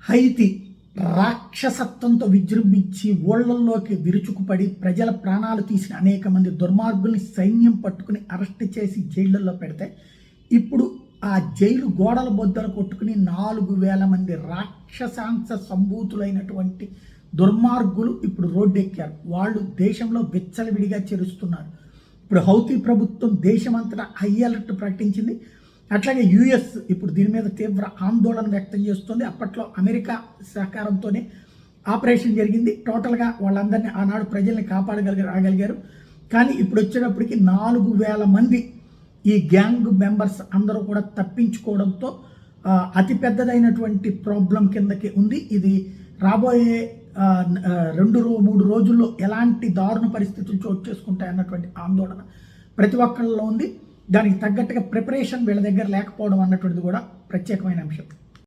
హైతి రాక్షసత్వంతో విజృంభించి ఓళ్లల్లోకి విరుచుకుపడి ప్రజల ప్రాణాలు తీసిన అనేక మంది దుర్మార్గుల్ని సైన్యం పట్టుకుని అరెస్ట్ చేసి జైళ్లలో పెడితే ఇప్పుడు ఆ జైలు గోడల బొద్దలు కొట్టుకుని 4,000 మంది రాక్షసాంశ సంభూతులైనటువంటి దుర్మార్గులు ఇప్పుడు రోడ్డెక్కారు. వాళ్ళు దేశంలో విచ్చలవిడిగా చేరుస్తున్నారు. ఇప్పుడు హౌతీ ప్రభుత్వం దేశమంతటా హై అలర్ట్ ప్రకటించింది. అట్లాగే యుఎస్ ఇప్పుడు దీని మీద తీవ్ర ఆందోళన వ్యక్తం చేస్తుంది. అప్పట్లో అమెరికా సహకారంతోనే ఆపరేషన్ జరిగింది. టోటల్గా వాళ్ళందరినీ ఆనాడు ప్రజల్ని కాపాడగలిగారు. కానీ ఇప్పుడు వచ్చేటప్పటికి 4,000 మంది ఈ గ్యాంగ్ మెంబర్స్ అందరూ కూడా తప్పించుకోవడంతో అతిపెద్దదైనటువంటి ప్రాబ్లం కిందకి ఉంది. ఇది రాబోయే 2-3 రోజుల్లో ఎలాంటి దారుణ పరిస్థితులు చోటు చేసుకుంటాయి అన్నటువంటి ఆందోళన ప్రతి ఒక్కళ్ళలో ఉంది. దానికి తగ్గట్టుగా ప్రిపరేషన్ వీళ్ళ దగ్గర లేకపోవడం అన్నటువంటిది కూడా ప్రత్యేకమైన అంశం.